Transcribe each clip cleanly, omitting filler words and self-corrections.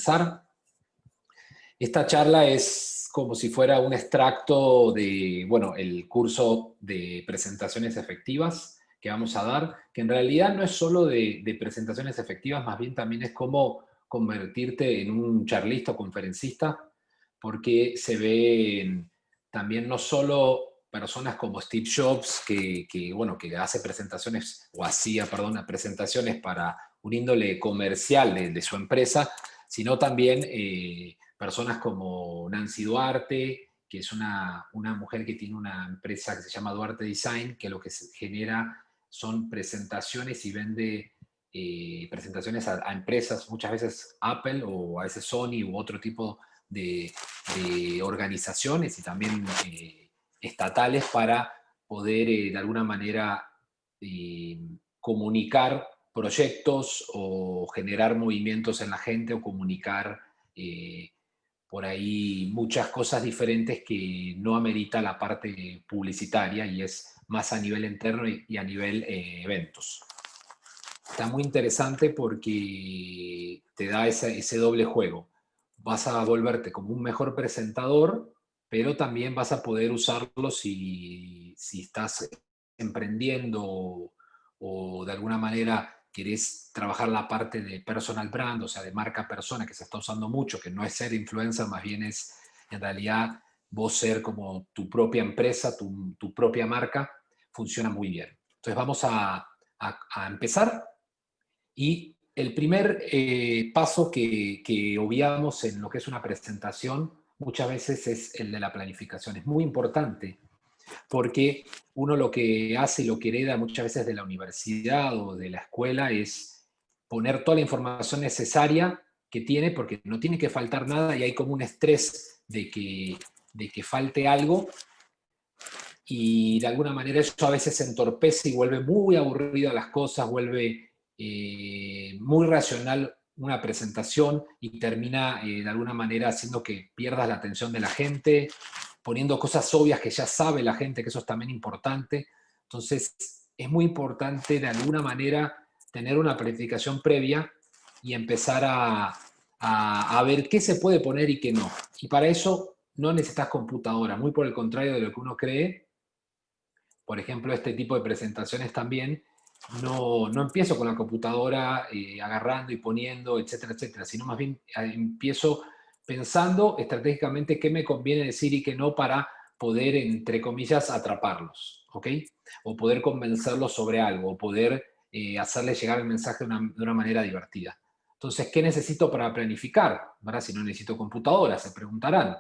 Empezar. Esta charla es como si fuera un extracto de, bueno, el curso de presentaciones efectivas que vamos a dar, que en realidad no es solo de presentaciones efectivas, más bien también es cómo convertirte en un charlista o conferencista, porque se ven también no solo personas como Steve Jobs, bueno, que hace presentaciones, o hacía, perdón, presentaciones para un índole comercial de su empresa, sino también personas como Nancy Duarte, que es una mujer que tiene una empresa que se llama Duarte Design, que lo que se genera son presentaciones y vende presentaciones a empresas, muchas veces Apple o a veces Sony u otro tipo de organizaciones y también estatales para poder de alguna manera comunicar proyectos o generar movimientos en la gente o comunicar por ahí muchas cosas diferentes que no amerita la parte publicitaria y es más a nivel interno y a nivel eventos. Está muy interesante porque te da ese doble juego. Vas a volverte como un mejor presentador, pero también vas a poder usarlo si estás emprendiendo o de alguna manera querés trabajar la parte de personal brand, o sea, de marca persona, que se está usando mucho, que no es ser influencer, más bien es en realidad vos ser como tu propia empresa, tu propia marca, funciona muy bien. Entonces vamos a empezar. Y el primer paso que obviamos en lo que es una presentación muchas veces es el de la planificación. Es muy importante porque uno lo que hace y lo que hereda muchas veces de la universidad o de la escuela es poner toda la información necesaria que tiene, porque no tiene que faltar nada y hay como un estrés de que falte algo y de alguna manera eso a veces entorpece y vuelve muy aburrido las cosas, vuelve muy racional una presentación y termina de alguna manera haciendo que pierdas la atención de la gente, poniendo cosas obvias que ya sabe la gente, que eso es también importante. Entonces, es muy importante de alguna manera tener una planificación previa y empezar a ver qué se puede poner y qué no. Y para eso no necesitas computadora, muy por el contrario de lo que uno cree. Por ejemplo, este tipo de presentaciones también, no empiezo con la computadora agarrando y poniendo, etcétera, etcétera, sino más bien empiezo pensando estratégicamente qué me conviene decir y qué no para poder, entre comillas, atraparlos, ¿ok? O poder convencerlos sobre algo, o poder hacerles llegar el mensaje de una manera divertida. Entonces, ¿qué necesito para planificar? ¿Verdad? Si no necesito computadora, se preguntarán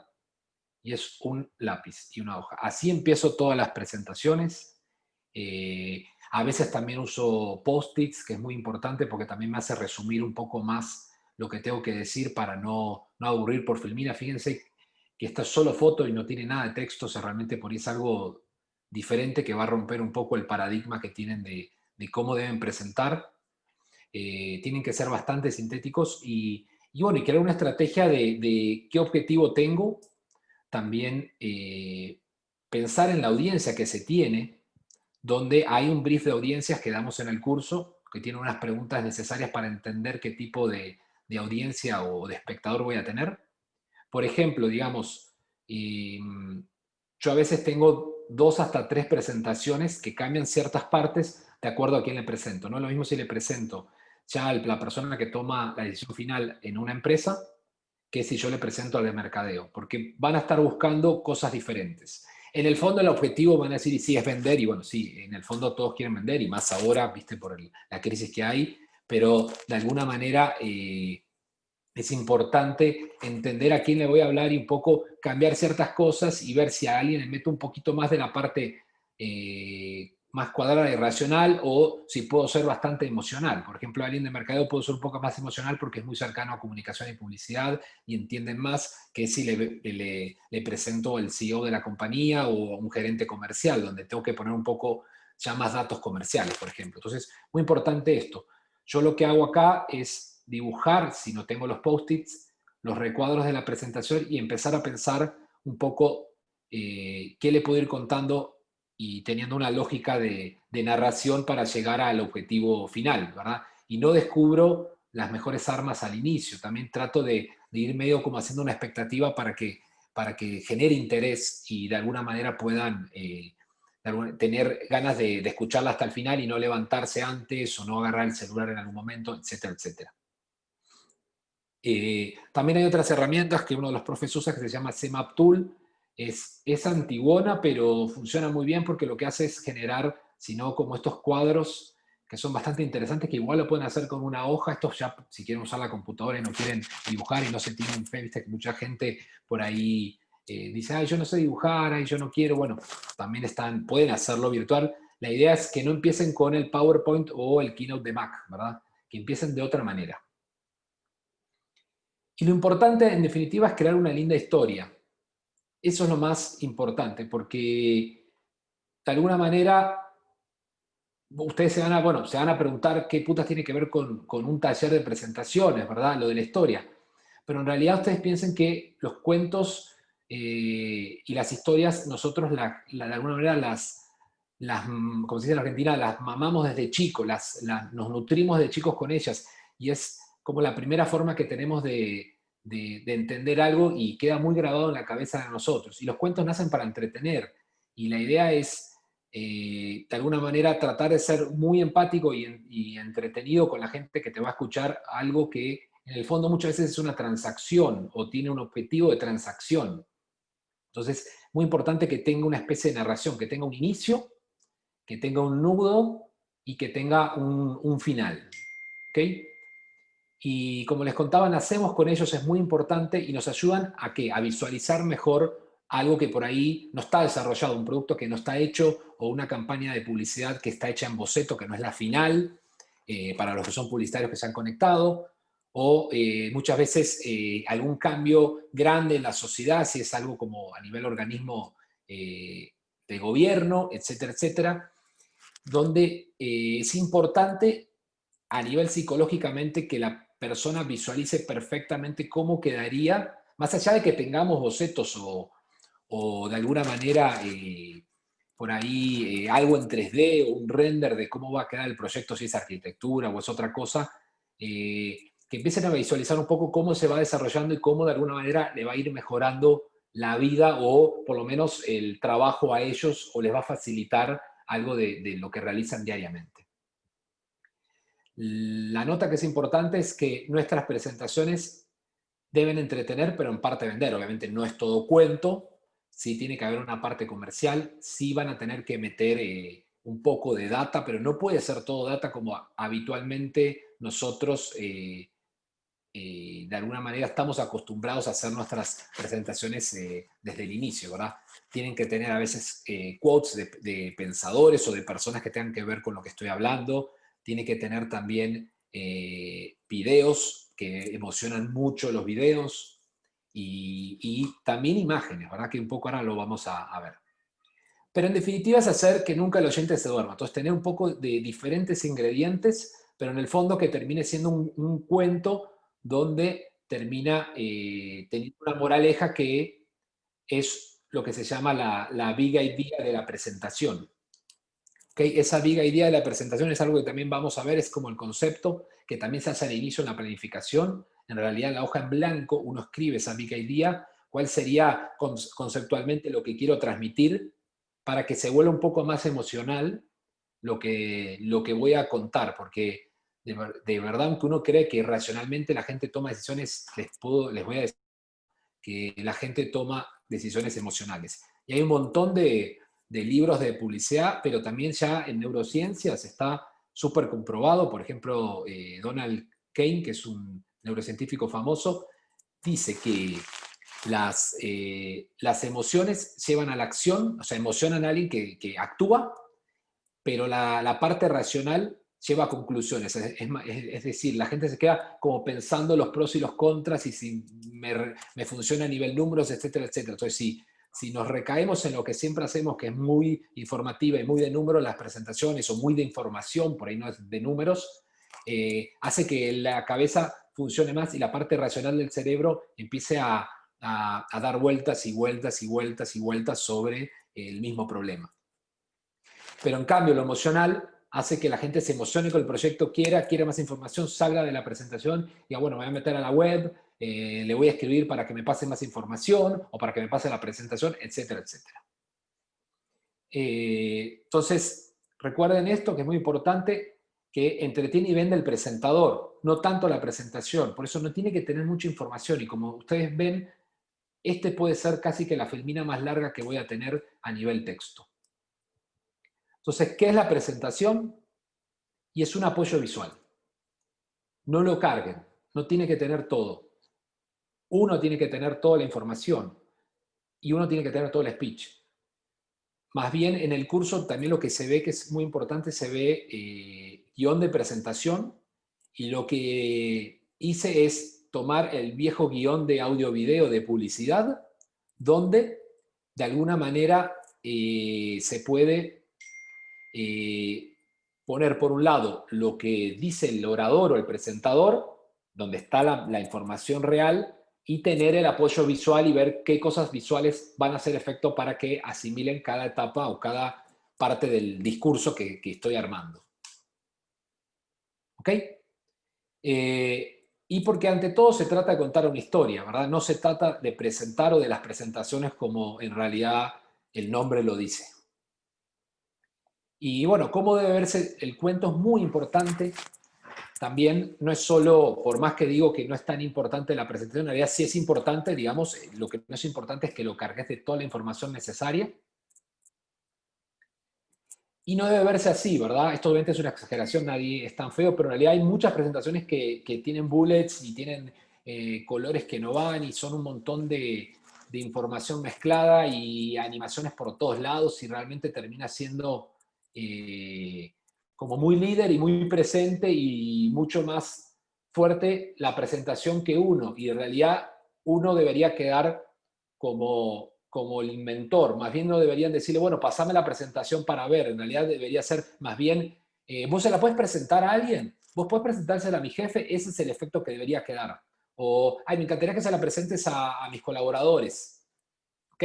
y es un lápiz y una hoja. Así empiezo todas las presentaciones. A veces también uso post-its, que es muy importante porque también me hace resumir un poco más lo que tengo que decir para no aburrir por filmina. Fíjense que esta es solo foto y no tiene nada de texto, o sea, realmente por ahí es algo diferente que va a romper un poco el paradigma que tienen de cómo deben presentar. Tienen que ser bastante sintéticos y bueno, y crear una estrategia de qué objetivo tengo, también pensar en la audiencia que se tiene, donde hay un brief de audiencias que damos en el curso, que tiene unas preguntas necesarias para entender qué tipo de audiencia o de espectador voy a tener. Por ejemplo, digamos, yo a veces tengo 2 hasta 3 presentaciones que cambian ciertas partes de acuerdo a quién le presento. No es lo mismo si le presento ya a la persona que toma la decisión final en una empresa que si yo le presento al de mercadeo, porque van a estar buscando cosas diferentes. En el fondo el objetivo van a decir, sí, es vender, y bueno, sí, en el fondo todos quieren vender, y más ahora, viste, por la crisis que hay, pero de alguna manera es importante entender a quién le voy a hablar y un poco cambiar ciertas cosas y ver si a alguien le meto un poquito más de la parte más cuadrada y racional o si puedo ser bastante emocional. Por ejemplo, a alguien de mercadeo puedo ser un poco más emocional porque es muy cercano a comunicación y publicidad y entienden más que si le presento al CEO de la compañía o a un gerente comercial, donde tengo que poner un poco ya más datos comerciales, por ejemplo. Entonces, muy importante esto. Yo lo que hago acá es dibujar, si no tengo los post-its, los recuadros de la presentación y empezar a pensar un poco qué le puedo ir contando y teniendo una lógica de narración para llegar al objetivo final, ¿verdad? Y no descubro las mejores armas al inicio. También trato de ir medio como haciendo una expectativa para que genere interés y de alguna manera puedan tener ganas de escucharla hasta el final y no levantarse antes o no agarrar el celular en algún momento, etcétera, etcétera. También hay otras herramientas que uno de los profes usa que se llama CMAP Tool. Es antigona, pero funciona muy bien porque lo que hace es generar, si no, como estos cuadros que son bastante interesantes, que igual lo pueden hacer con una hoja. Estos ya, si quieren usar la computadora y no quieren dibujar y no se tienen fe, viste que mucha gente por ahí dice, ay, yo no sé dibujar, ay, yo no quiero. Bueno, también pueden hacerlo virtual. La idea es que no empiecen con el PowerPoint o el Keynote de Mac, ¿verdad? Que empiecen de otra manera. Y lo importante, en definitiva, es crear una linda historia. Eso es lo más importante, porque de alguna manera ustedes se van a preguntar qué putas tiene que ver con un taller de presentaciones, ¿verdad? Lo de la historia. Pero en realidad ustedes piensen que los cuentos y las historias, nosotros de alguna manera como se dice en Argentina, las mamamos desde chicos, nos nutrimos de chicos con ellas. Y es como la primera forma que tenemos de entender algo y queda muy grabado en la cabeza de nosotros. Y los cuentos nacen para entretener. Y la idea es de alguna manera tratar de ser muy empático y entretenido con la gente que te va a escuchar algo que en el fondo muchas veces es una transacción o tiene un objetivo de transacción. Entonces, muy importante que tenga una especie de narración, que tenga un inicio, que tenga un nudo y que tenga un final. ¿Ok? Y como les contaba, nacemos con ellos, es muy importante y nos ayudan a ¿qué? A visualizar mejor algo que por ahí no está desarrollado, un producto que no está hecho o una campaña de publicidad que está hecha en boceto, que no es la final, para los que son publicitarios que se han conectado, o muchas veces algún cambio grande en la sociedad, si es algo como a nivel organismo de gobierno, etcétera, etcétera, donde es importante a nivel psicológicamente que la persona visualice perfectamente cómo quedaría, más allá de que tengamos bocetos o de alguna manera por ahí algo en 3D o un render de cómo va a quedar el proyecto, si es arquitectura o es otra cosa, que empiecen a visualizar un poco cómo se va desarrollando y cómo de alguna manera le va a ir mejorando la vida o por lo menos el trabajo a ellos o les va a facilitar algo de lo que realizan diariamente. La nota que es importante es que nuestras presentaciones deben entretener, pero en parte vender. Obviamente no es todo cuento, sí tiene que haber una parte comercial, sí van a tener que meter un poco de data, pero no puede ser todo data como habitualmente nosotros de alguna manera estamos acostumbrados a hacer nuestras presentaciones desde el inicio, ¿verdad? Tienen que tener a veces quotes de pensadores o de personas que tengan que ver con lo que estoy hablando. Tiene que tener también videos que emocionan mucho los videos y también imágenes, ¿verdad? Que un poco ahora lo vamos a ver. Pero en definitiva es hacer que nunca el oyente se duerma. Entonces tener un poco de diferentes ingredientes, pero en el fondo que termine siendo un cuento donde termina teniendo una moraleja que es lo que se llama la big idea de la presentación. ¿Okay? Esa big idea de la presentación es algo que también vamos a ver, es como el concepto que también se hace al inicio en la planificación. En realidad en la hoja en blanco uno escribe esa big idea, cuál sería conceptualmente lo que quiero transmitir para que se vuelva un poco más emocional lo que voy a contar, porque de verdad, aunque uno cree que racionalmente la gente toma decisiones, les voy a decir que la gente toma decisiones emocionales. Y hay un montón de libros de publicidad, pero también ya en neurociencias está súper comprobado. Por ejemplo, Donald Kane, que es un neurocientífico famoso, dice que las emociones llevan a la acción, o sea, emocionan a alguien que actúa, pero la parte racional lleva a conclusiones. Es decir, la gente se queda como pensando los pros y los contras y si me funciona a nivel números, etcétera, etcétera. Entonces, si nos recaemos en lo que siempre hacemos, que es muy informativa y muy de números, las presentaciones, o muy de información, por ahí no es de números, hace que la cabeza funcione más y la parte racional del cerebro empiece a dar vueltas y vueltas y vueltas y vueltas sobre el mismo problema. Pero en cambio, lo emocional hace que la gente se emocione con el proyecto, quiera más información, salga de la presentación y diga, bueno, me voy a meter a la web, le voy a escribir para que me pase más información o para que me pase la presentación, etcétera, etcétera. Entonces, recuerden esto, que es muy importante, que entretiene y vende el presentador, no tanto la presentación. Por eso no tiene que tener mucha información. Y como ustedes ven, este puede ser casi que la filmina más larga que voy a tener a nivel texto. Entonces, ¿qué es la presentación? Y es un apoyo visual. No lo carguen, no tiene que tener todo. Uno tiene que tener toda la información y uno tiene que tener todo el speech. Más bien en el curso también lo que se ve, que es muy importante, se ve guión de presentación, y lo que hice es tomar el viejo guión de audio-video de publicidad, donde de alguna manera se puede poner por un lado lo que dice el orador o el presentador, donde está la información real, y tener el apoyo visual y ver qué cosas visuales van a hacer efecto para que asimilen cada etapa o cada parte del discurso que estoy armando. ¿Ok? Y porque ante todo se trata de contar una historia, ¿verdad? No se trata de presentar o de las presentaciones como en realidad el nombre lo dice. Y bueno, cómo debe verse el cuento es muy importante. También no es solo, por más que digo que no es tan importante la presentación, en realidad sí es importante, digamos, lo que no es importante es que lo cargues de toda la información necesaria. Y no debe verse así, ¿verdad? Esto obviamente es una exageración, nadie es tan feo, pero en realidad hay muchas presentaciones que tienen bullets y tienen colores que no van y son un montón de información mezclada y animaciones por todos lados, y realmente termina siendo como muy líder y muy presente y mucho más fuerte la presentación que uno. Y en realidad uno debería quedar como el inventor. Más bien no deberían decirle, bueno, pasame la presentación para ver. En realidad debería ser más bien, ¿vos se la puedes presentar a alguien? ¿Vos podés presentársela a mi jefe? Ese es el efecto que debería quedar. O, ay, me encantaría que se la presentes a mis colaboradores. ¿Ok?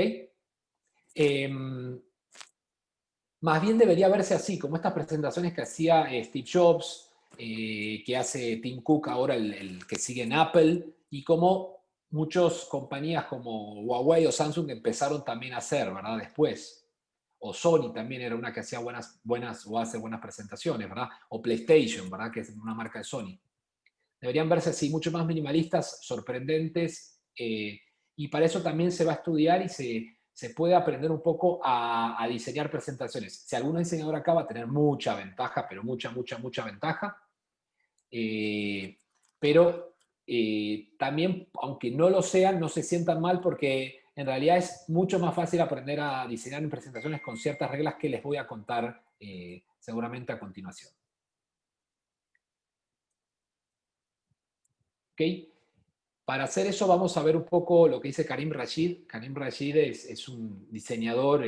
Más bien debería verse así, como estas presentaciones que hacía Steve Jobs, que hace Tim Cook ahora, el que sigue en Apple, y como muchas compañías como Huawei o Samsung empezaron también a hacer, ¿verdad? Después. O Sony también era una que hacía buenas o hace buenas presentaciones, ¿verdad? O PlayStation, ¿verdad? Que es una marca de Sony. Deberían verse así, mucho más minimalistas, sorprendentes, y para eso también se va a estudiar y se puede aprender un poco a diseñar presentaciones. Si alguno diseñador acá va a tener mucha ventaja, pero mucha ventaja. Pero también, aunque no lo sean, no se sientan mal, porque en realidad es mucho más fácil aprender a diseñar en presentaciones con ciertas reglas que les voy a contar seguramente a continuación. ¿Ok? Para hacer eso vamos a ver un poco lo que dice Karim Rashid. Karim Rashid es un diseñador,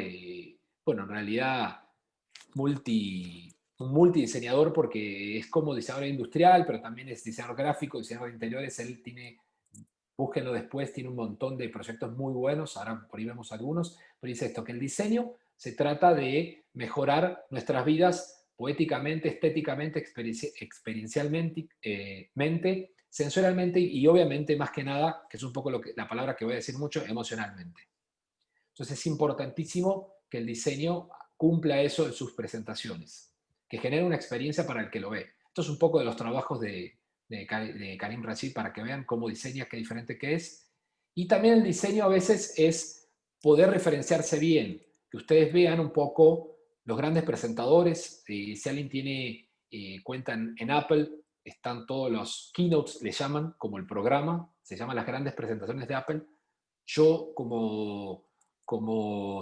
bueno, en realidad un multidiseñador, porque es como diseñador industrial, pero también es diseñador gráfico, diseñador de interiores. Él tiene, búsquenlo después, tiene un montón de proyectos muy buenos, ahora por ahí vemos algunos, pero dice esto, que el diseño se trata de mejorar nuestras vidas poéticamente, estéticamente, experiencialmente, sensorialmente y obviamente, más que nada, que es un poco la palabra que voy a decir mucho, emocionalmente. Entonces es importantísimo que el diseño cumpla eso en sus presentaciones, que genere una experiencia para el que lo ve. Esto es un poco de los trabajos de Karim Rashid, para que vean cómo diseña, qué diferente que es. Y también el diseño a veces es poder referenciarse bien, que ustedes vean un poco los grandes presentadores. Si alguien tiene cuenta en Apple, están todos los keynotes, le llaman, como el programa, se llaman las grandes presentaciones de Apple. Yo, como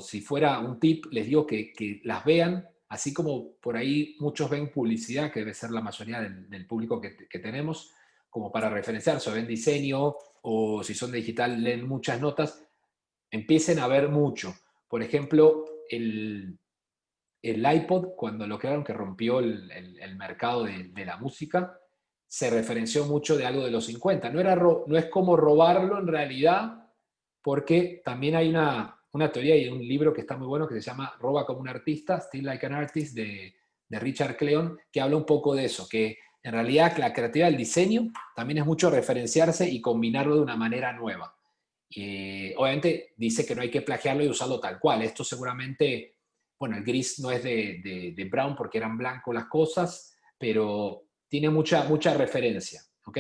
si fuera un tip, les digo que las vean, así como por ahí muchos ven publicidad, que debe ser la mayoría del público que tenemos, como para referenciarse, o ven diseño, o si son de digital leen muchas notas, empiecen a ver mucho. Por ejemplo, el iPod, cuando lo crearon, que rompió el mercado de la música, se referenció mucho de algo de los 50. No es como robarlo en realidad, porque también hay una teoría y un libro que está muy bueno que se llama Roba como un artista, Steal Like an Artist, de de Richard Cleon, que habla un poco de eso, que en realidad la creatividad del diseño también es mucho referenciarse y combinarlo de una manera nueva. Obviamente dice que no hay que plagiarlo y usarlo tal cual. Esto seguramente, bueno, el gris no es de Brown porque eran blancos las cosas, pero tiene mucha referencia, ¿ok?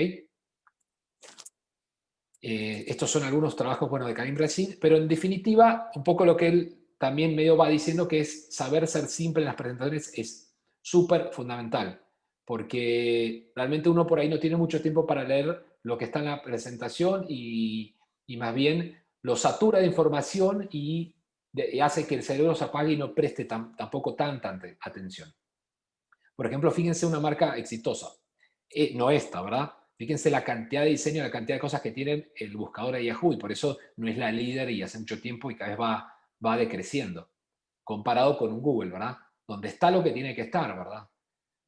Estos son algunos trabajos, bueno, de Karim Rashid, pero en definitiva, un poco lo que él también medio va diciendo que es saber ser simple en las presentaciones es súper fundamental, porque realmente uno por ahí no tiene mucho tiempo para leer lo que está en la presentación y más bien lo satura de información y hace que el cerebro se apague y no preste tampoco tanta atención. Por ejemplo, fíjense una marca exitosa, no esta, ¿verdad? Fíjense la cantidad de diseño, la cantidad de cosas que tienen el buscador de Yahoo y por eso no es la líder y hace mucho tiempo y cada vez va decreciendo, comparado con un Google, ¿verdad? Donde está lo que tiene que estar, ¿verdad?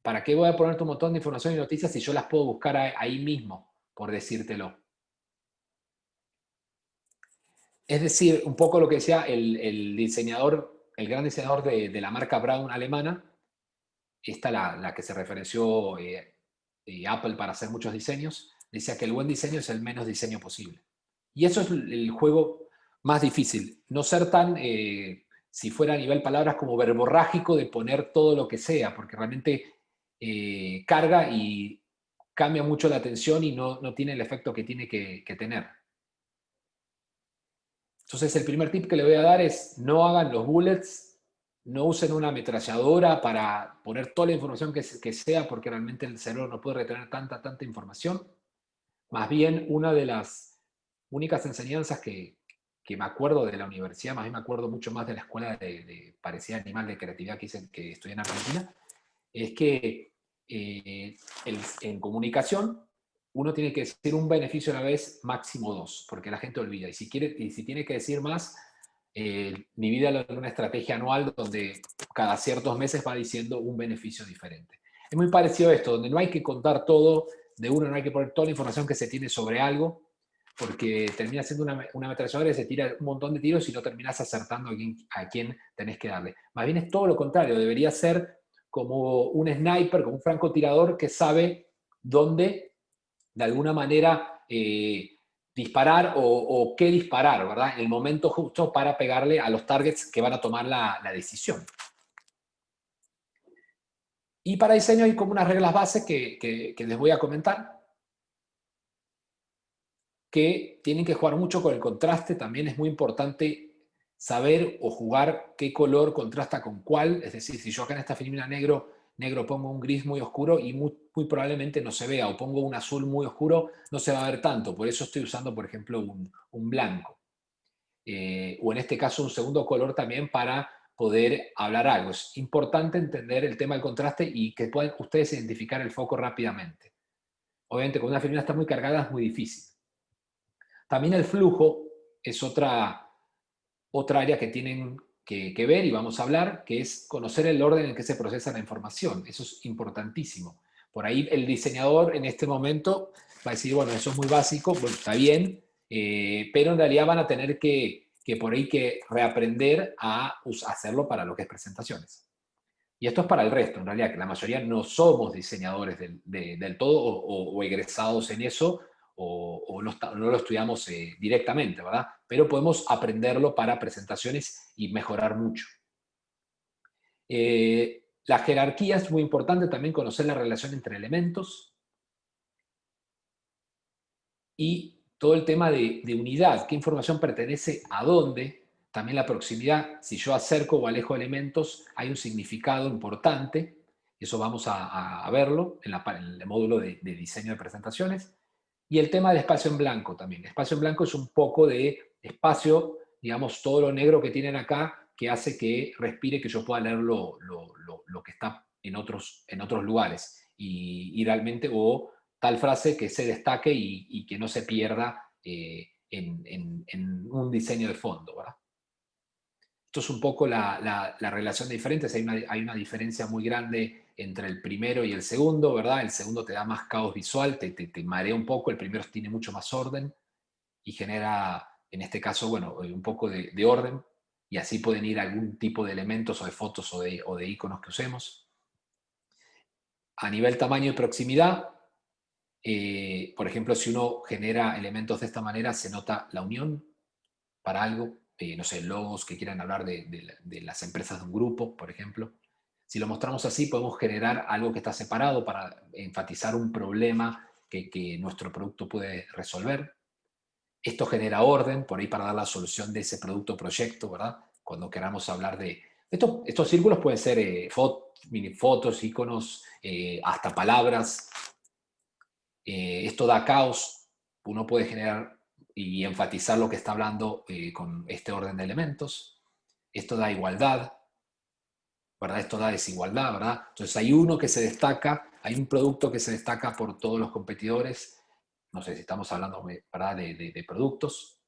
¿Para qué voy a poner un montón de información y noticias si yo las puedo buscar ahí mismo, por decírtelo? Es decir, un poco lo que decía el diseñador, el gran diseñador de la marca Braun alemana, esta la que se referenció Apple para hacer muchos diseños, decía que el buen diseño es el menos diseño posible. Y eso es el juego más difícil, no ser tan, si fuera a nivel palabras, como verborrágico de poner todo lo que sea, porque realmente carga y cambia mucho la atención y no tiene el efecto que tiene que tener. Entonces, el primer tip que le voy a dar es no hagan los bullets, no usen una ametralladora para poner toda la información que sea, porque realmente el cerebro no puede retener tanta información. Más bien, una de las únicas enseñanzas que me acuerdo de la universidad, más bien me acuerdo mucho más de la escuela de parecida animal de creatividad que estudié en Argentina, es que en comunicación uno tiene que decir un beneficio a la vez, máximo dos, porque la gente olvida. Y si tiene que decir más, mi vida es una estrategia anual donde cada ciertos meses va diciendo un beneficio diferente. Es muy parecido a esto, donde no hay que contar todo de uno, no hay que poner toda la información que se tiene sobre algo, porque termina siendo una ametralladora y se tira un montón de tiros y no terminas acertando a quién tenés que darle. Más bien es todo lo contrario, debería ser como un sniper, como un francotirador que sabe dónde, de alguna manera, disparar o qué disparar, ¿verdad? En el momento justo para pegarle a los targets que van a tomar la decisión. Y para diseño hay como unas reglas bases que les voy a comentar, que tienen que jugar mucho con el contraste. También es muy importante saber o jugar qué color contrasta con cuál. Es decir, si yo acá en esta filmina negro pongo un gris muy oscuro y muy probablemente no se vea, o pongo un azul muy oscuro, no se va a ver tanto. Por eso estoy usando, por ejemplo, un blanco. O en este caso un segundo color también para poder hablar algo. Es importante entender el tema del contraste y que puedan ustedes identificar el foco rápidamente. Obviamente, cuando una filmina está muy cargada es muy difícil. También el flujo es otra área que tienen que ver y vamos a hablar, que es conocer el orden en que se procesa la información. Eso es importantísimo. Por ahí el diseñador en este momento va a decir, bueno, eso es muy básico, bueno, está bien, pero en realidad van a tener que por ahí que reaprender a hacerlo para lo que es presentaciones. Y esto es para el resto, en realidad, que la mayoría no somos diseñadores del todo o egresados en eso, o no lo estudiamos directamente, ¿verdad? Pero podemos aprenderlo para presentaciones y mejorar mucho. La jerarquía es muy importante, también conocer la relación entre elementos y todo el tema de unidad, qué información pertenece a dónde, también la proximidad, si yo acerco o alejo elementos, hay un significado importante, eso vamos a verlo en el módulo de diseño de presentaciones, y el tema del espacio en blanco también. Espacio en blanco es un poco de espacio, digamos, todo lo negro que tienen acá, que hace que respire, que yo pueda leer lo que está en otros lugares, y realmente, o tal frase que se destaque y que no se pierda en un diseño de fondo, ¿verdad? Esto es un poco la relación de diferentes. Hay una diferencia muy grande entre el primero y el segundo, ¿verdad? El segundo te da más caos visual, te marea un poco, el primero tiene mucho más orden y genera, en este caso, bueno, un poco de orden, y así pueden ir algún tipo de elementos o de fotos o de iconos que usemos. A nivel tamaño y proximidad, por ejemplo, si uno genera elementos de esta manera, se nota la unión para algo, no sé, logos que quieran hablar de las empresas de un grupo, por ejemplo. Si lo mostramos así, podemos generar algo que está separado para enfatizar un problema que nuestro producto puede resolver. Esto genera orden, por ahí para dar la solución de ese producto o proyecto, ¿verdad? Cuando queramos hablar de... Estos círculos pueden ser mini fotos, iconos, hasta palabras. Esto da caos. Uno puede generar y enfatizar lo que está hablando con este orden de elementos. Esto da igualdad, ¿verdad? Esto da desigualdad, ¿verdad? Entonces hay uno que se destaca, hay un producto que se destaca por todos los competidores. No sé si estamos hablando, ¿verdad? de productos.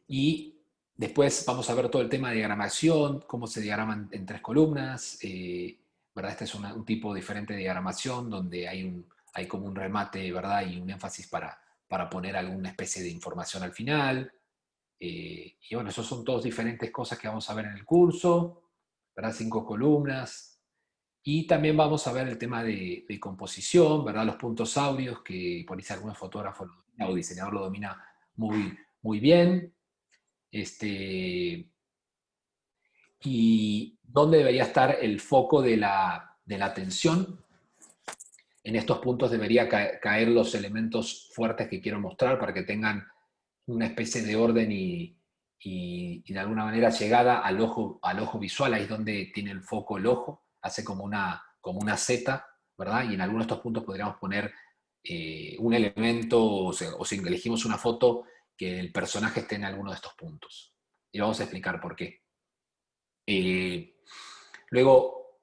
Y después vamos a ver todo el tema de diagramación, cómo se diagraman en tres columnas, ¿verdad? Este es un tipo diferente de diagramación donde hay como un remate, ¿verdad? Y un énfasis para poner alguna especie de información al final. Y bueno, esos son todos diferentes cosas que vamos a ver en el curso, ¿verdad? 5 columnas. Y también vamos a ver el tema de composición, ¿verdad? Los puntos áureos, que por ahí si algún fotógrafo o diseñador lo domina muy, muy bien. Y dónde debería estar el foco de la atención. En estos puntos debería caer los elementos fuertes que quiero mostrar para que tengan una especie de orden y de alguna manera llegada al ojo visual. Ahí es donde tiene el foco el ojo, hace como una Z, ¿verdad? Y en algunos de estos puntos podríamos poner un elemento, o si elegimos una foto, que el personaje esté en alguno de estos puntos. Y vamos a explicar por qué. Luego,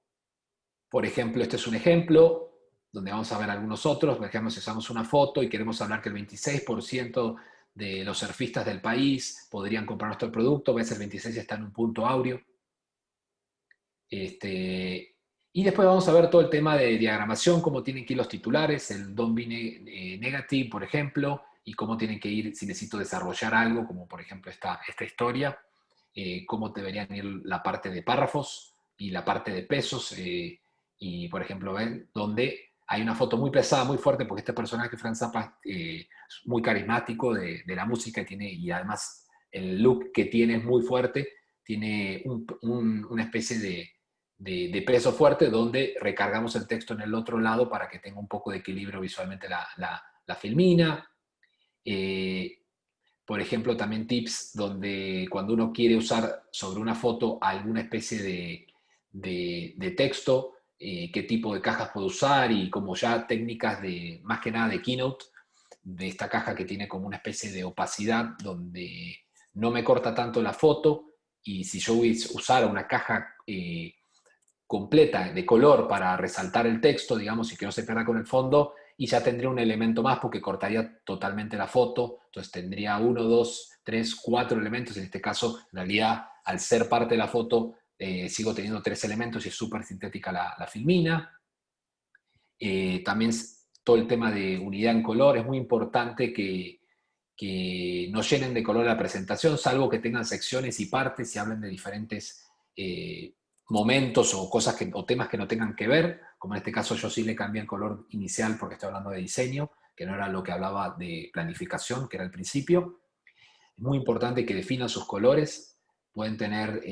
por ejemplo, este es un ejemplo donde vamos a ver algunos otros. Por ejemplo, si usamos una foto y queremos hablar que el 26% de los surfistas del país podrían comprar nuestro producto, ves el 26 está en un punto áureo. Y después vamos a ver todo el tema de diagramación, cómo tienen que ir los titulares, el don't be negative, por ejemplo, y cómo tienen que ir si necesito desarrollar algo, como por ejemplo esta historia, cómo deberían ir la parte de párrafos y la parte de pesos, y por ejemplo, ven donde hay una foto muy pesada, muy fuerte, porque este personaje, Frank Zappa, es muy carismático de la música y además el look que tiene es muy fuerte, tiene una especie de peso fuerte donde recargamos el texto en el otro lado para que tenga un poco de equilibrio visualmente la filmina. Por ejemplo, también tips donde cuando uno quiere usar sobre una foto alguna especie de texto, qué tipo de cajas puede usar y como ya técnicas más que nada de Keynote, de esta caja que tiene como una especie de opacidad donde no me corta tanto la foto y si yo usara una caja completa de color para resaltar el texto, digamos, y que no se pierda con el fondo, y ya tendría un elemento más porque cortaría totalmente la foto, entonces tendría 1, 2, 3, 4 elementos, en este caso, en realidad, al ser parte de la foto, sigo teniendo 3 elementos y es súper sintética la filmina. También todo el tema de unidad en color, es muy importante que no llenen de color la presentación, salvo que tengan secciones y partes y hablen de diferentes momentos o cosas o temas que no tengan que ver, como en este caso yo sí le cambié el color inicial porque estoy hablando de diseño, que no era lo que hablaba de planificación, que era el principio. Es muy importante que definan sus colores, pueden tener,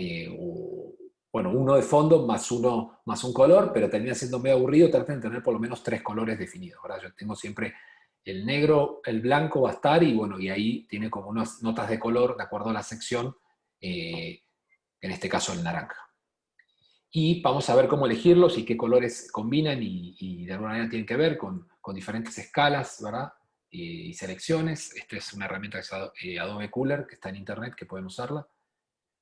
bueno, uno de fondo más un color, pero termina siendo medio aburrido, traten de tener por lo menos 3 colores definidos, ¿verdad? Yo tengo siempre el negro, el blanco va a estar y bueno, y ahí tiene como unas notas de color de acuerdo a la sección, en este caso el naranja. Y vamos a ver cómo elegirlos y qué colores combinan y de alguna manera tienen que ver con diferentes escalas, ¿verdad? Y selecciones. Esta es una herramienta que es Adobe Cooler, que está en internet, que pueden usarla.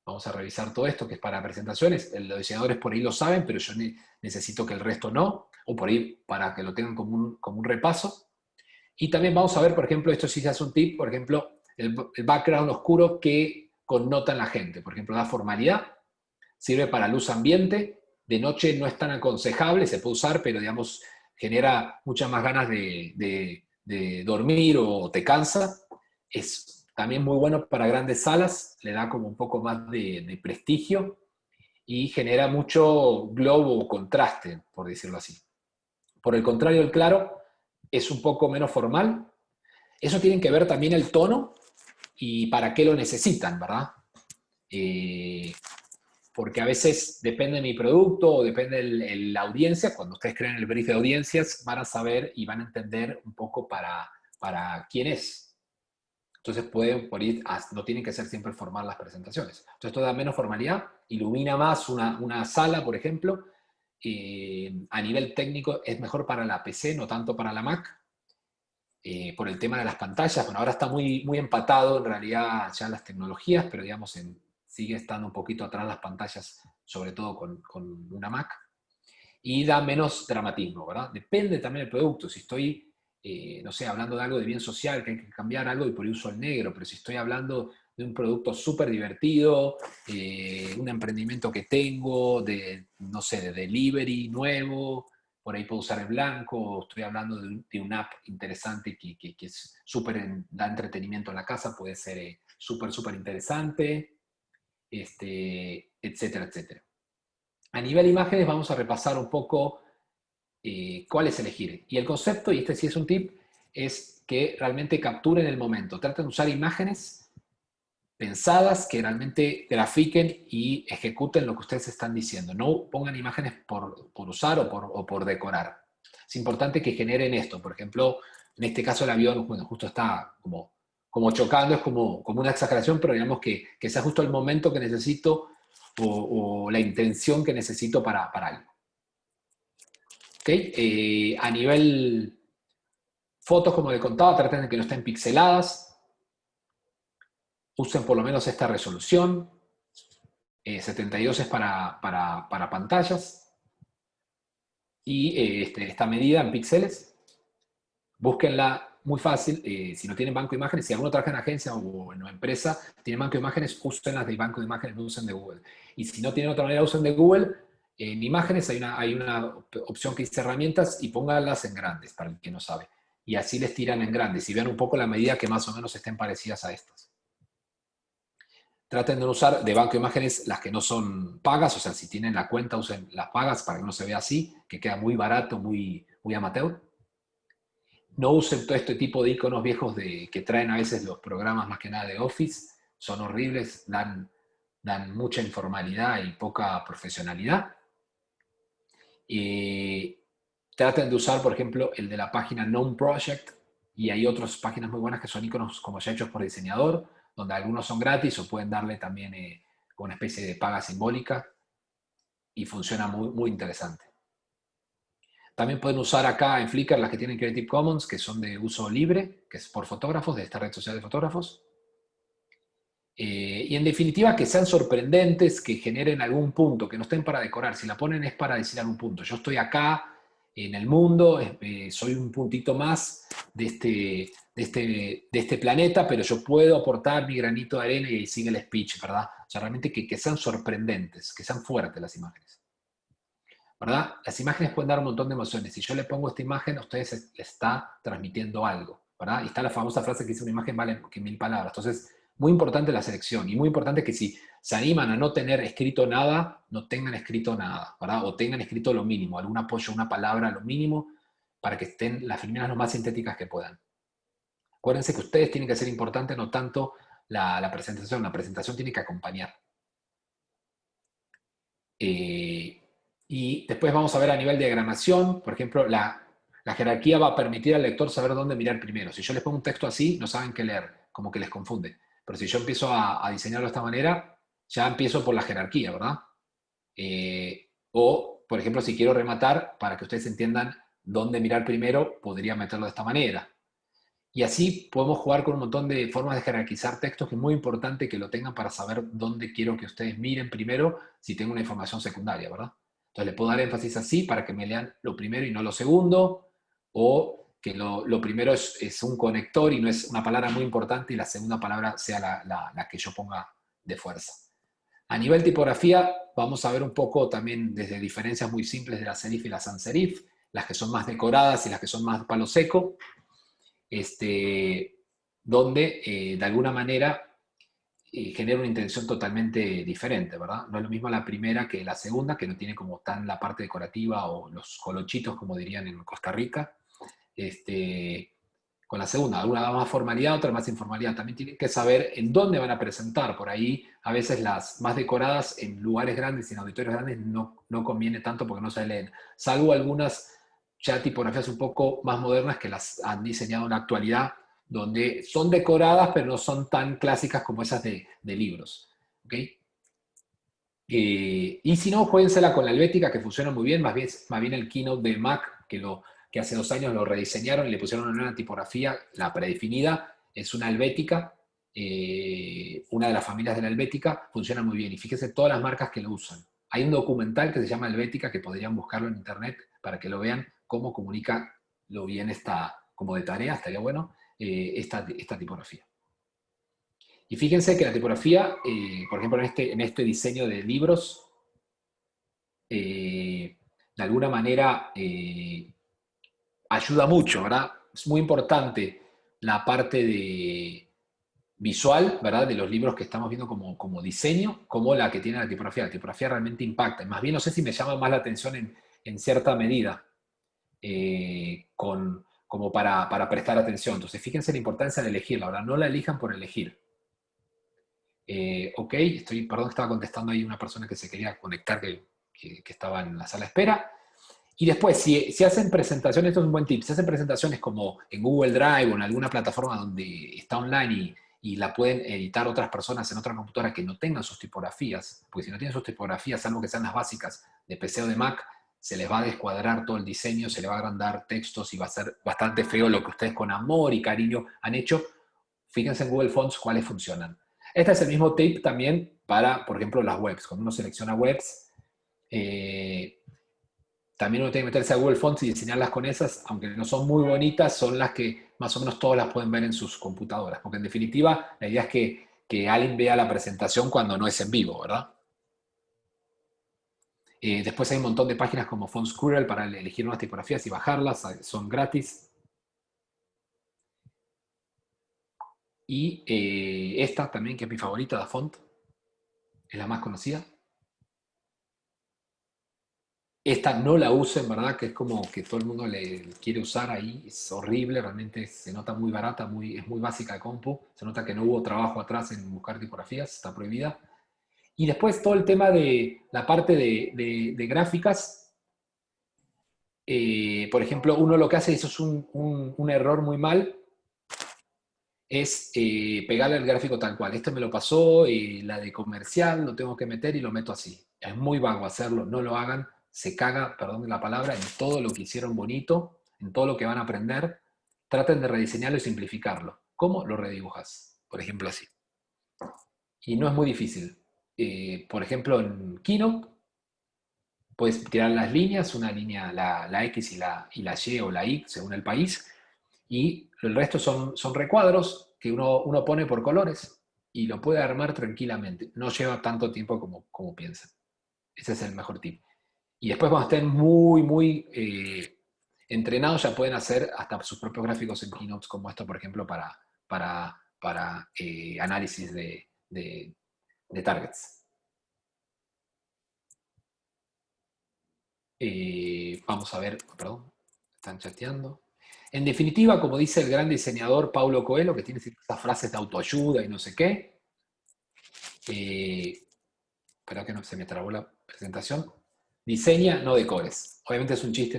Vamos a revisar todo esto, que es para presentaciones. Los diseñadores por ahí lo saben, pero yo necesito que el resto no, o por ahí para que lo tengan como un repaso. Y también vamos a ver, por ejemplo, esto sí se hace un tip, por ejemplo, el background oscuro que connota en la gente. Por ejemplo, da formalidad, sirve para luz ambiente, de noche no es tan aconsejable, se puede usar, pero digamos, genera muchas más ganas de dormir o te cansa. Es también muy bueno para grandes salas, le da como un poco más de prestigio. y genera mucho globo o contraste, por decirlo así. Por el contrario, el claro es un poco menos formal. Eso tiene que ver también el tono y para qué lo necesitan, ¿verdad? Eh, porque a veces depende de mi producto o depende de la audiencia. Cuando ustedes creen el brief de audiencias, van a saber y van a entender un poco para quién es. Entonces pueden, por ir, no tienen que ser siempre formal las presentaciones. Entonces esto da menos formalidad, ilumina más una sala, por ejemplo. A nivel técnico es mejor para la PC, no tanto para la Mac. Por el tema de las pantallas, bueno, ahora está muy empatado en realidad ya las tecnologías, pero digamos, sigue estando un poquito atrás las pantallas, sobre todo con una Mac, y da menos dramatismo, ¿verdad? Depende también del producto. Si estoy, no sé, hablando de algo de bien social, que hay que cambiar algo y por ahí uso el negro, pero si estoy hablando de un producto súper divertido, un emprendimiento que tengo, no sé, de delivery nuevo, por ahí puedo usar el blanco, o estoy hablando de una app interesante que es da entretenimiento en la casa, puede ser súper interesante, etcétera, etcétera. A nivel imágenes vamos a repasar un poco cuál es elegir. Y el concepto, y este sí es un tip, es que realmente capturen el momento. Traten de usar imágenes pensadas que realmente grafiquen y ejecuten lo que ustedes están diciendo. No pongan imágenes por usar o por decorar. Es importante que generen esto. Por ejemplo, en este caso el avión, bueno, justo está como chocando, es como una exageración, pero digamos que sea justo el momento que necesito o la intención que necesito para algo. ¿Okay? A nivel fotos, como les contaba, traten de que no estén pixeladas. Usen por lo menos esta resolución. 72 es para pantallas. Y esta medida en píxeles. Búsquenla muy fácil. Si no tienen banco de imágenes, si alguno trabaja en agencia o en una empresa, tienen banco de imágenes, usen las de banco de imágenes, no usen de Google. Y si no tienen otra manera, usen de Google. En imágenes hay una opción que dice herramientas y pónganlas en grandes, para el que no sabe. Y así les tiran en grandes y vean un poco la medida que más o menos estén parecidas a estas. Traten de no usar de banco de imágenes las que no son pagas, o sea, si tienen la cuenta, usen las pagas para que no se vea así, que queda muy barato, muy amateur. No usen todo este tipo de iconos viejos que traen a veces los programas más que nada de Office. Son horribles, dan mucha informalidad y poca profesionalidad. Traten de usar, por ejemplo, el de la página Known Project, y hay otras páginas muy buenas que son iconos como ya hechos por diseñador, donde algunos son gratis o pueden darle también una especie de paga simbólica y funciona muy interesante. También pueden usar acá en Flickr las que tienen Creative Commons, que son de uso libre, que es por fotógrafos, de esta red social de fotógrafos. Y en definitiva, que sean sorprendentes, que generen algún punto, que no estén para decorar. Si la ponen es para decir algún punto. Yo estoy acá en el mundo, soy un puntito más de este planeta, pero yo puedo aportar mi granito de arena y ahí sigue el speech, ¿verdad? O sea, realmente que sean sorprendentes, que sean fuertes las imágenes. ¿Verdad? Las imágenes pueden dar un montón de emociones. Si yo le pongo esta imagen, a ustedes les está transmitiendo algo, ¿verdad? Y está la famosa frase que dice: una imagen vale que 1000 palabras. Entonces, muy importante la selección y muy importante que si se animan a no tener escrito nada, no tengan escrito nada, ¿verdad? O tengan escrito lo mínimo, algún apoyo, una palabra, lo mínimo, para que estén las primeras lo más sintéticas que puedan. Acuérdense que ustedes tienen que ser importantes, no tanto la presentación tiene que acompañar. Y después vamos a ver a nivel de diagramación, por ejemplo, la jerarquía va a permitir al lector saber dónde mirar primero. Si yo les pongo un texto así, no saben qué leer, como que les confunde. Pero si yo empiezo a diseñarlo de esta manera, ya empiezo por la jerarquía, ¿verdad? O, por ejemplo, si quiero rematar, para que ustedes entiendan dónde mirar primero, podría meterlo de esta manera. Y así podemos jugar con un montón de formas de jerarquizar textos, que es muy importante que lo tengan para saber dónde quiero que ustedes miren primero si tengo una información secundaria, ¿verdad? Entonces le puedo dar énfasis así para que me lean lo primero y no lo segundo, o que lo primero es un conector y no es una palabra muy importante y la segunda palabra sea la que yo ponga de fuerza. A nivel tipografía, vamos a ver un poco también desde diferencias muy simples de la serif y la sans serif, las que son más decoradas y las que son más palo seco. Donde de alguna manera genera una intención totalmente diferente, ¿verdad? No es lo mismo la primera que la segunda, que no tiene como tan la parte decorativa o los colochitos, como dirían en Costa Rica. Este, con la segunda, una da más formalidad, otra más informalidad. También tienen que saber en dónde van a presentar. Por ahí, a veces las más decoradas en lugares grandes y en auditorios grandes no conviene tanto porque no se leen. Salvo algunas ya tipografías un poco más modernas que las han diseñado en la actualidad, donde son decoradas, pero no son tan clásicas como esas de libros. ¿Ok? Y si no, juéguensela con la Helvética, que funciona muy bien, más bien el Keynote de Mac, que hace 2 años lo rediseñaron y le pusieron una nueva tipografía, la predefinida, es una Helvética, una de las familias de la Helvética, funciona muy bien. Y fíjense todas las marcas que lo usan. Hay un documental que se llama Helvética, que podrían buscarlo en internet para que lo vean, cómo comunica lo bien esta, como de tarea, estaría bueno, esta tipografía. Y fíjense que la tipografía, por ejemplo, en este diseño de libros, de alguna manera ayuda mucho, ¿verdad? Es muy importante la parte de visual, ¿verdad? De los libros que estamos viendo como diseño, como la que tiene la tipografía. La tipografía realmente impacta. Más bien, no sé si me llama más la atención en cierta medida, como para prestar atención. Entonces, fíjense la importancia de elegirla. Ahora, no la elijan por elegir. Ok, perdón, estaba contestando ahí una persona que se quería conectar, que estaba en la sala de espera. Y después, si hacen presentaciones, esto es un buen tip, si hacen presentaciones como en Google Drive o en alguna plataforma donde está online y la pueden editar otras personas en otra computadora que no tengan sus tipografías, porque si no tienen sus tipografías, salvo que sean las básicas de PC o de Mac, se les va a descuadrar todo el diseño, se les va a agrandar textos y va a ser bastante feo lo que ustedes con amor y cariño han hecho. Fíjense en Google Fonts cuáles funcionan. Este es el mismo tip también para, por ejemplo, las webs. Cuando uno selecciona webs, también uno tiene que meterse a Google Fonts y diseñarlas con esas, aunque no son muy bonitas, son las que más o menos todas las pueden ver en sus computadoras. Porque en definitiva, la idea es que alguien vea la presentación cuando no es en vivo, ¿verdad? Después hay un montón de páginas como FontSquirrel para elegir unas tipografías y bajarlas, son gratis. Y esta también, que es mi favorita, DaFont, es la más conocida. Esta no la usen, ¿verdad? Que es como que todo el mundo le quiere usar ahí. Es horrible, realmente se nota muy barata, es muy básica de compu. Se nota que no hubo trabajo atrás en buscar tipografías, está prohibida. Y después todo el tema de la parte de gráficas. Por ejemplo, uno lo que hace, eso es un error muy mal, es pegarle el gráfico tal cual. Este me lo pasó, la de comercial lo tengo que meter y lo meto así. Es muy vago hacerlo, no lo hagan. Se caga, perdón la palabra, en todo lo que hicieron bonito, en todo lo que van a aprender. Traten de rediseñarlo y simplificarlo. ¿Cómo lo redibujas? Por ejemplo, así. Y no es muy difícil. Por ejemplo, en Keynote puedes tirar las líneas, una línea, la X y la Y o la Y, según el país, y el resto son recuadros que uno pone por colores y lo puede armar tranquilamente. No lleva tanto tiempo como piensan. Ese es el mejor tip. Y después cuando estén muy, muy entrenados ya pueden hacer hasta sus propios gráficos en Keynotes como esto, por ejemplo, para análisis de targets. Vamos a ver, perdón, están chateando. En definitiva, como dice el gran diseñador Paulo Coelho, que tiene esas frases de autoayuda y no sé qué, espera que no se me trabó la presentación, diseña, no decores. Obviamente es un chiste,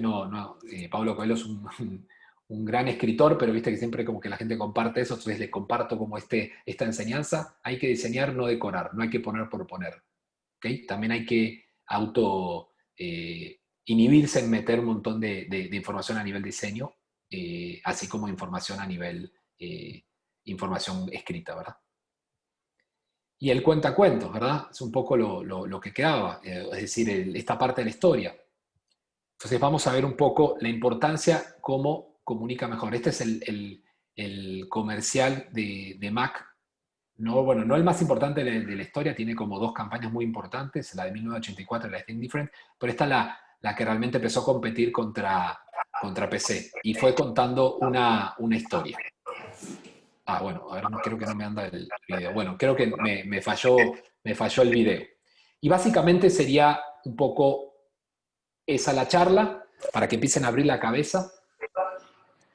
Paulo Coelho es un gran escritor, pero viste que siempre como que la gente comparte eso, entonces le comparto como esta enseñanza. Hay que diseñar, no decorar, no hay que poner por poner. ¿Okay? También hay que inhibirse en meter un montón de información a nivel diseño, así como información a nivel información escrita, ¿verdad? Y él cuenta cuentos, ¿verdad? Es un poco lo que quedaba, es decir, esta parte de la historia. Entonces vamos a ver un poco la importancia, cómo comunica mejor. Este es el comercial de Mac. No, bueno, no el más importante de la historia, tiene como dos campañas muy importantes, la de 1984 y la de Think Different, pero esta es la que realmente empezó a competir contra PC y fue contando una historia. Ah, bueno, a ver, no, creo que no me anda el video. Bueno, creo que me falló el video. Y básicamente sería un poco esa la charla para que empiecen a abrir la cabeza.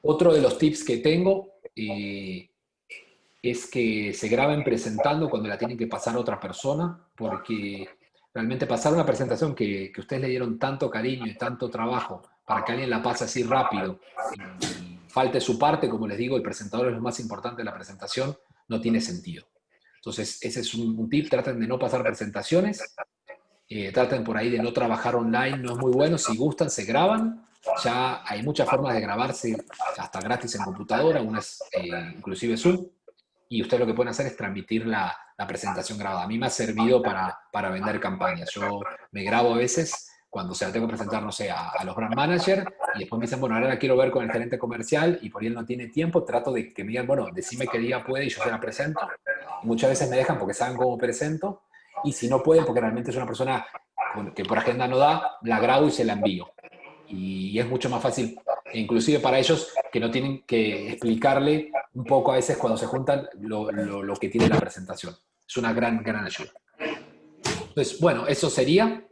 Otro de los tips que tengo es que se graben presentando cuando la tienen que pasar a otra persona, porque realmente pasar una presentación que ustedes le dieron tanto cariño y tanto trabajo para que alguien la pase así rápido y falte su parte, como les digo, el presentador es lo más importante de la presentación, no tiene sentido. Entonces, ese es un tip, traten de no pasar presentaciones, traten por ahí de no trabajar online, no es muy bueno, si gustan se graban, ya hay muchas formas de grabarse, hasta gratis en computadora, unas inclusive Zoom, y ustedes lo que pueden hacer es transmitir la presentación grabada. A mí me ha servido para vender campañas. Yo me grabo a veces cuando se la tengo que presentar, no sé, a los brand managers y después me dicen, bueno, ahora la quiero ver con el gerente comercial y por ahí él no tiene tiempo, trato de que me digan, bueno, decime qué día puede y yo se la presento. Y muchas veces me dejan porque saben cómo presento y si no pueden, porque realmente es una persona que por agenda no da, la grabo y se la envío. Y es mucho más fácil, e inclusive para ellos que no tienen que explicarle un poco a veces cuando se juntan lo que tiene la presentación. Es una gran, gran ayuda. Entonces, bueno, eso sería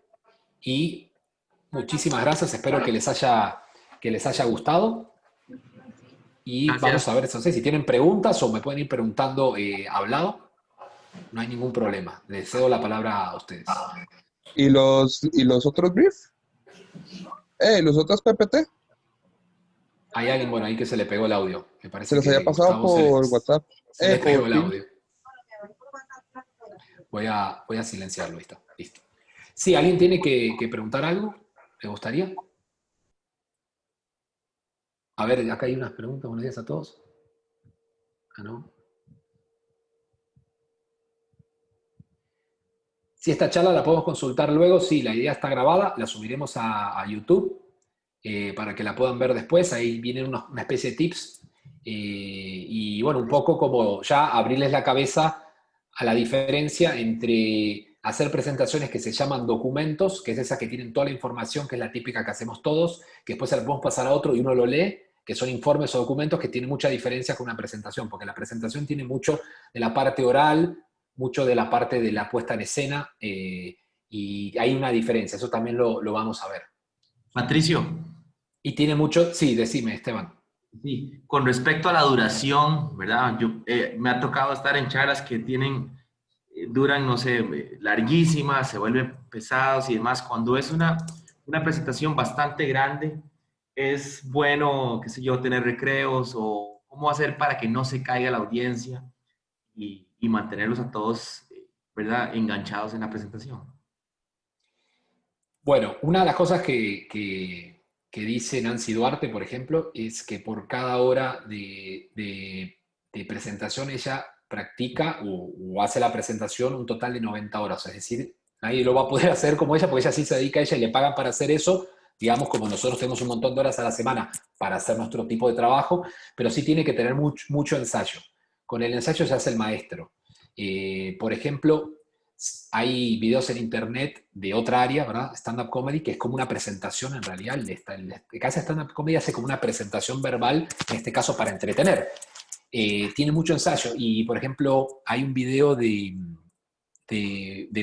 y muchísimas gracias. Espero que les haya gustado y vamos a Gracias. ver, no sé, si tienen preguntas o me pueden ir preguntando hablado, no hay ningún problema. Les cedo la palabra a ustedes. Y los otros brief? Los otros PPT, Hay alguien, bueno, ahí que se le pegó el audio. Me se parece los había que pasado Gustavo por WhatsApp, se le pegó por el Teams. audio. Voy a silenciarlo, ahí está. Listo. Sí, ¿alguien tiene que preguntar algo? ¿Le gustaría? A ver, acá hay unas preguntas. Buenos días a todos. Ah, ¿no? Si esta charla la podemos consultar luego, sí, la idea está grabada, la subiremos a YouTube para que la puedan ver después. Ahí vienen una especie de tips y bueno, un poco como ya abrirles la cabeza a la diferencia entre hacer presentaciones que se llaman documentos, que es esa que tienen toda la información, que es la típica que hacemos todos, que después se la podemos pasar a otro y uno lo lee, que son informes o documentos que tienen mucha diferencia con una presentación, porque la presentación tiene mucho de la parte oral, mucho de la parte de la puesta en escena, y hay una diferencia, eso también lo vamos a ver. Patricio, Y tiene mucho, sí, decime, Esteban. sí, con respecto a la duración, ¿verdad? Me ha tocado estar en charlas que duran, no sé, larguísimas, se vuelven pesados y demás. Cuando es una presentación bastante grande, es bueno, qué sé yo, tener recreos o cómo hacer para que no se caiga la audiencia y mantenerlos a todos, ¿verdad? Enganchados en la presentación. Bueno, una de las cosas que dice Nancy Duarte, por ejemplo, es que por cada hora de presentación ella practica o hace la presentación un total de 90 horas. Es decir, nadie lo va a poder hacer como ella, porque ella sí se dedica a ella y le pagan para hacer eso, digamos, como nosotros tenemos un montón de horas a la semana para hacer nuestro tipo de trabajo, pero sí tiene que tener mucho ensayo. Con el ensayo se hace el maestro. Por ejemplo, hay videos en internet de otra área, ¿verdad? Stand-up comedy, que es como una presentación en realidad. El que hace stand-up comedy hace como una presentación verbal, en este caso para entretener. Tiene mucho ensayo y, por ejemplo, hay un video de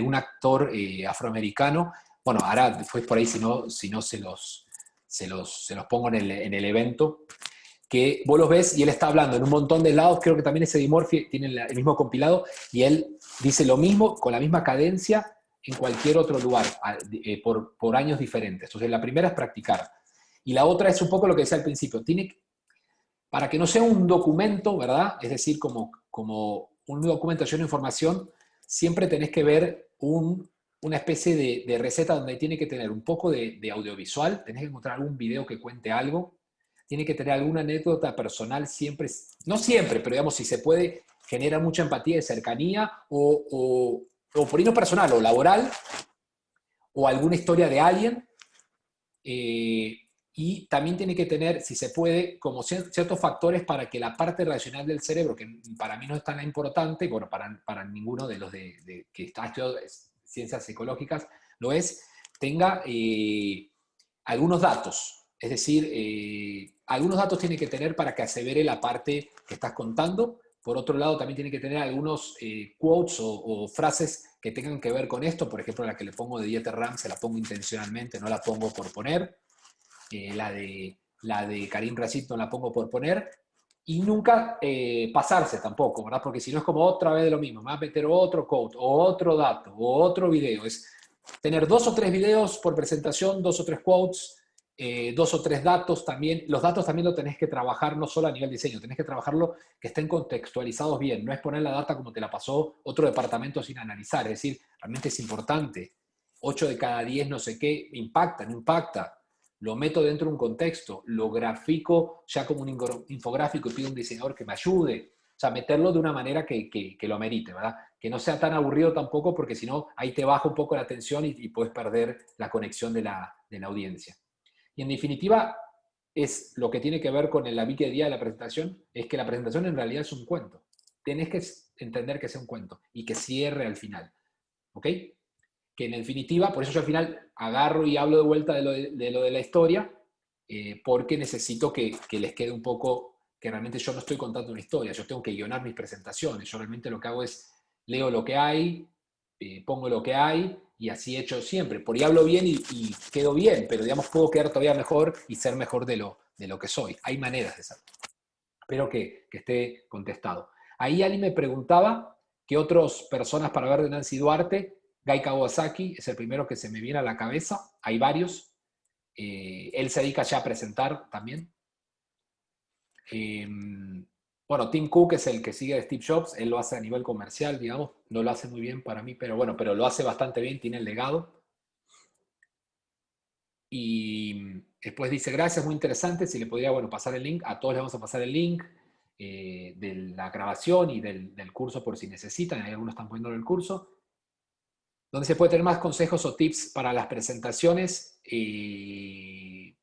un actor afroamericano. Bueno, ahora después por ahí, si no se los pongo en el evento, que vos los ves y él está hablando en un montón de lados, creo que también ese Eddie Murphy tiene el mismo compilado, y él dice lo mismo, con la misma cadencia, en cualquier otro lugar, por años diferentes. Entonces, la primera es practicar. Y la otra es un poco lo que decía al principio, para que no sea un documento, ¿verdad? Es decir, como un documento lleno de información, siempre tenés que ver una especie de receta donde tiene que tener un poco de audiovisual, tenés que encontrar algún video que cuente algo, tiene que tener alguna anécdota personal siempre, no siempre, pero digamos, si se puede, genera mucha empatía y cercanía, o por ahí no personal, o laboral, o alguna historia de alguien, eh, y también tiene que tener, si se puede, como ciertos factores para que la parte racional del cerebro, que para mí no es tan importante, bueno, para ninguno de los que está estudiando ciencias psicológicas lo es, tenga algunos datos. Es decir, algunos datos tiene que tener para que asevere la parte que estás contando, Por otro lado, también tiene que tener algunos quotes o frases que tengan que ver con esto. Por ejemplo, la que le pongo de Dieter Ram, se la pongo intencionalmente, no la pongo por poner. La de Karim Rashid no la pongo por poner. Y nunca pasarse tampoco, ¿verdad? Porque si no es como otra vez de lo mismo. Me va a meter otro quote, o otro dato, o otro video. Es tener 2 o 3 videos por presentación, 2 o 3 quotes, 2 o 3 datos también. Los datos también lo tenés que trabajar no solo a nivel diseño, tenés que trabajarlo que estén contextualizados bien. No es poner la data como te la pasó otro departamento sin analizar. Es decir, realmente es importante. 8 de cada 10 no sé qué, impacta, no impacta. Lo meto dentro de un contexto, lo grafico ya como un infográfico y pido a un diseñador que me ayude. O sea, meterlo de una manera que lo amerite, ¿verdad? Que no sea tan aburrido tampoco, porque si no, ahí te baja un poco la atención y puedes perder la conexión de la audiencia. Y en definitiva, es lo que tiene que ver con la día de la presentación, es que la presentación en realidad es un cuento. Tenés que entender que sea un cuento y que cierre al final. ¿Ok? Que en definitiva, por eso yo al final agarro y hablo de vuelta de lo de la historia, porque necesito que les quede un poco, que realmente yo no estoy contando una historia, yo tengo que guionar mis presentaciones, yo realmente lo que hago es leo lo que hay, pongo lo que hay, y así he hecho siempre. Por ahí hablo bien y quedo bien, pero digamos puedo quedar todavía mejor y ser mejor de lo que soy. Hay maneras de ser. Espero que esté contestado. Ahí alguien me preguntaba qué otras personas para ver de Nancy Duarte. Guy Kawasaki es el primero que se me viene a la cabeza. Hay varios. Él se dedica ya a presentar también. Bueno, Tim Cook es el que sigue de Steve Jobs. Él lo hace a nivel comercial, digamos. No lo hace muy bien para mí, pero bueno, pero lo hace bastante bien. Tiene el legado. Y después dice, gracias, muy interesante. Si le podría, bueno, pasar el link. A todos les vamos a pasar el link de la grabación y del curso por si necesitan. Hay algunos que están poniendo el curso. Donde se puede tener más consejos o tips para las presentaciones. Hay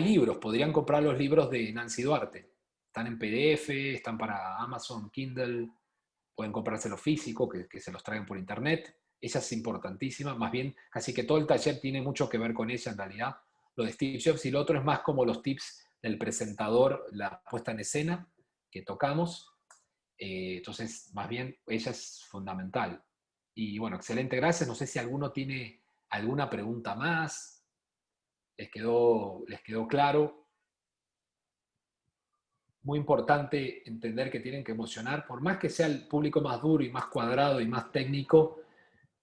libros, podrían comprar los libros de Nancy Duarte. Están en PDF, están para Amazon, Kindle, pueden comprárselo físico, que se los traigan por internet. Ella es importantísima, más bien casi que todo el taller tiene mucho que ver con ella en realidad. Lo de Steve Jobs y lo otro es más como los tips del presentador, la puesta en escena que tocamos. Entonces, más bien, ella es fundamental. Y bueno, excelente, gracias. No sé si alguno tiene alguna pregunta más. ¿Les quedó claro? Muy importante entender que tienen que emocionar, por más que sea el público más duro y más cuadrado y más técnico,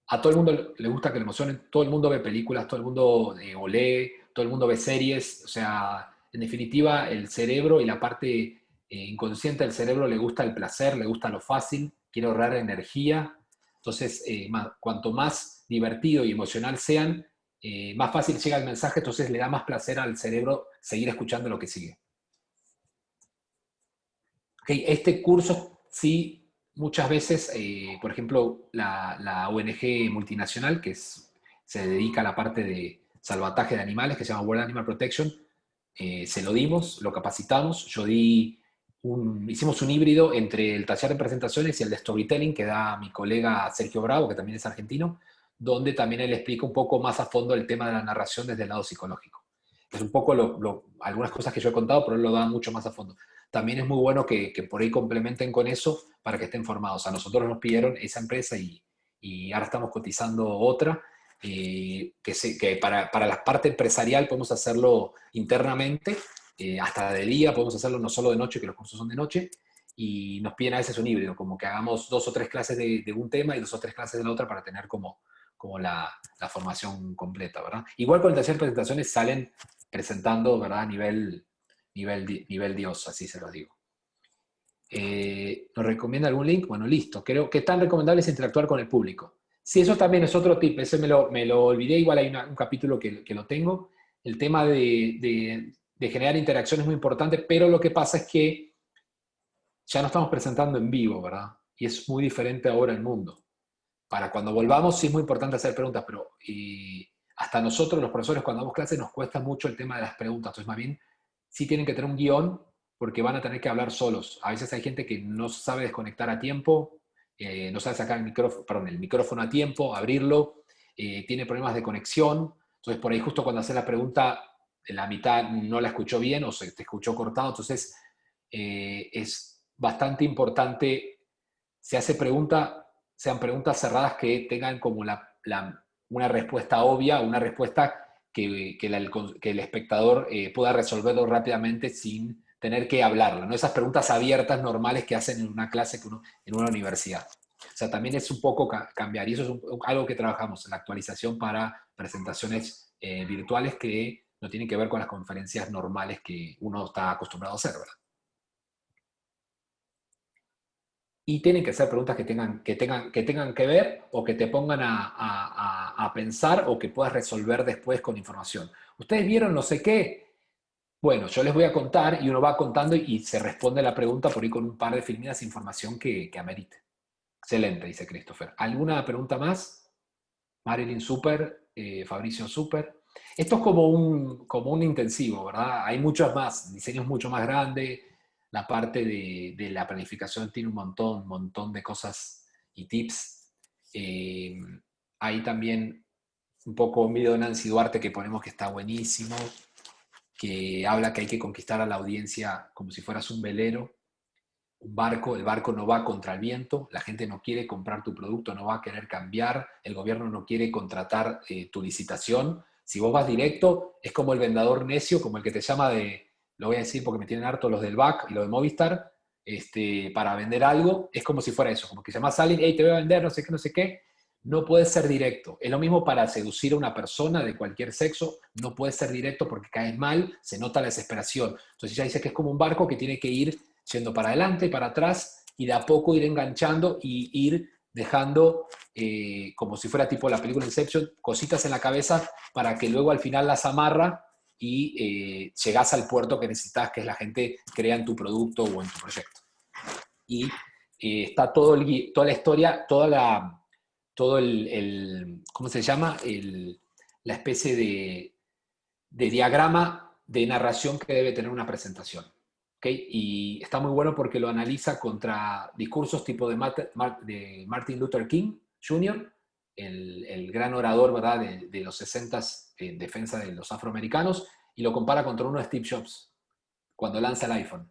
a todo el mundo le gusta que le emocionen, todo el mundo ve películas, todo el mundo o lee, todo el mundo ve series, o sea, en definitiva el cerebro y la parte inconsciente del cerebro le gusta el placer, le gusta lo fácil, quiere ahorrar energía, entonces cuanto más divertido y emocional sean, más fácil llega el mensaje, entonces le da más placer al cerebro seguir escuchando lo que sigue. Okay, este curso sí, muchas veces, por ejemplo, la ONG multinacional se dedica a la parte de salvataje de animales, que se llama World Animal Protection, se lo dimos, lo capacitamos, hicimos un híbrido entre el taller de presentaciones y el de storytelling que da mi colega Sergio Bravo, que también es argentino, donde también él explica un poco más a fondo el tema de la narración desde el lado psicológico. Es un poco algunas cosas que yo he contado, pero él lo da mucho más a fondo. También es muy bueno que por ahí complementen con eso para que estén formados. A nosotros nos pidieron esa empresa y ahora estamos cotizando otra, que para la parte empresarial podemos hacerlo internamente, hasta de día, podemos hacerlo no solo de noche, que los cursos son de noche, y nos piden a veces un híbrido, como que hagamos 2 o 3 clases de un tema y 2 o 3 clases de la otra para tener como la formación completa, ¿verdad? Igual con el taller de presentaciones salen presentando, ¿verdad? A nivel Dios, así se los digo. ¿Nos recomienda algún link? Bueno, listo. Creo que tan recomendable es interactuar con el público. Sí, eso también es otro tip. Ese me lo olvidé. Igual hay un capítulo que lo tengo. El tema de generar interacción es muy importante, pero lo que pasa es que ya no estamos presentando en vivo, ¿verdad? Y es muy diferente ahora el mundo. Para cuando volvamos sí es muy importante hacer preguntas, pero hasta nosotros, los profesores, cuando damos clases nos cuesta mucho el tema de las preguntas. Entonces, más bien, sí tienen que tener un guión porque van a tener que hablar solos. A veces hay gente que no sabe desconectar a tiempo, no sabe sacar el micrófono a tiempo, abrirlo, tiene problemas de conexión. Entonces, por ahí justo cuando hace la pregunta, la mitad no la escuchó bien o se te escuchó cortado. Entonces, es bastante importante, sean preguntas cerradas que tengan como una respuesta obvia, una respuesta que el espectador pueda resolverlo rápidamente sin tener que hablarlo, ¿no? Esas preguntas abiertas normales que hacen en una clase, en una universidad. O sea, también es un poco cambiar, y eso es algo que trabajamos en la actualización para presentaciones virtuales que no tienen que ver con las conferencias normales que uno está acostumbrado a hacer, ¿verdad? Y tienen que ser preguntas que tengan que ver o que te pongan a pensar o que puedas resolver después con información. ¿Ustedes vieron no sé qué? Bueno, yo les voy a contar y uno va contando y se responde la pregunta por ahí con un par de filminas de información que amerite. Excelente, dice Christopher. ¿Alguna pregunta más? Marilyn, súper. Fabricio, súper. Esto es como un intensivo, ¿verdad? Hay muchos más, diseños mucho más grandes. La parte de la planificación tiene un montón de cosas y tips. Hay también un poco un video de Nancy Duarte que ponemos que está buenísimo, que habla que hay que conquistar a la audiencia como si fueras un velero, un barco. El barco no va contra el viento, la gente no quiere comprar tu producto, no va a querer cambiar, el gobierno no quiere contratar tu licitación. Si vos vas directo, es como el vendedor necio, como el que te llama lo voy a decir porque me tienen harto los del BAC y los de Movistar, para vender algo, es como si fuera eso, como que llamás a alguien, hey, te voy a vender, no sé qué, no sé qué. No puede ser directo. Es lo mismo para seducir a una persona de cualquier sexo, no puede ser directo porque caes mal, se nota la desesperación. Entonces ya dice que es como un barco que tiene que ir yendo para adelante, para atrás, y de a poco ir enganchando y ir dejando, como si fuera tipo la película Inception, cositas en la cabeza para que luego al final las amarra y llegás al puerto que necesitas, que es la gente crea en tu producto o en tu proyecto. Y está toda la historia, todo ¿cómo se llama? La especie de diagrama de narración que debe tener una presentación. ¿Okay? Y está muy bueno porque lo analiza contra discursos tipo de Martin Luther King Jr., el gran orador, ¿verdad?, de los 60s en defensa de los afroamericanos, y lo compara contra uno de Steve Jobs cuando lanza el iPhone,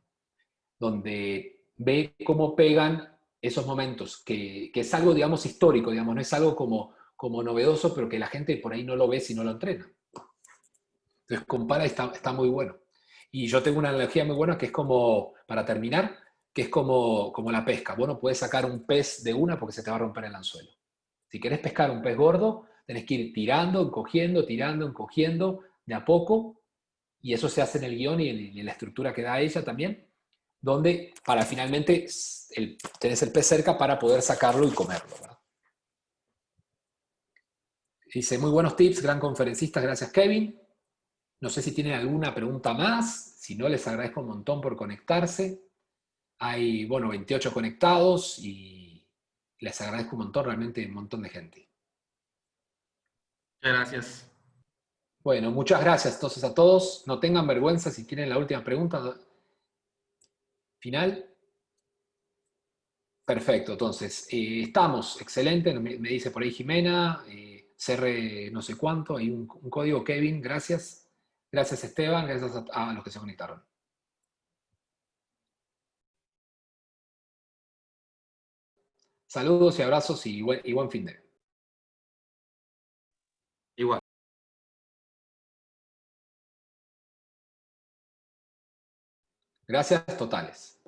donde ve cómo pegan esos momentos, que es algo, digamos, histórico, digamos, no es algo como novedoso, pero que la gente por ahí no lo ve si no lo entrena. Entonces compara y está muy bueno. Y yo tengo una analogía muy buena que es como, para terminar, que es como la pesca. Vos no podés sacar un pez de una porque se te va a romper el anzuelo. Si querés pescar un pez gordo, tenés que ir tirando, encogiendo, de a poco, y eso se hace en el guión y en la estructura que da ella también, donde para finalmente tenés el pez cerca para poder sacarlo y comerlo, ¿verdad? Dice, muy buenos tips, gran conferencista, gracias Kevin. No sé si tienen alguna pregunta más, si no les agradezco un montón por conectarse. Hay, bueno, 28 conectados y les agradezco un montón, realmente un montón de gente. Muchas gracias. Bueno, muchas gracias entonces a todos. No tengan vergüenza si tienen la última pregunta final. Perfecto, entonces, estamos, excelente, me dice por ahí Jimena, CR no sé cuánto, hay un código Kevin, gracias. Gracias Esteban, gracias a los que se conectaron. Saludos y abrazos y buen fin de. Igual. Gracias totales.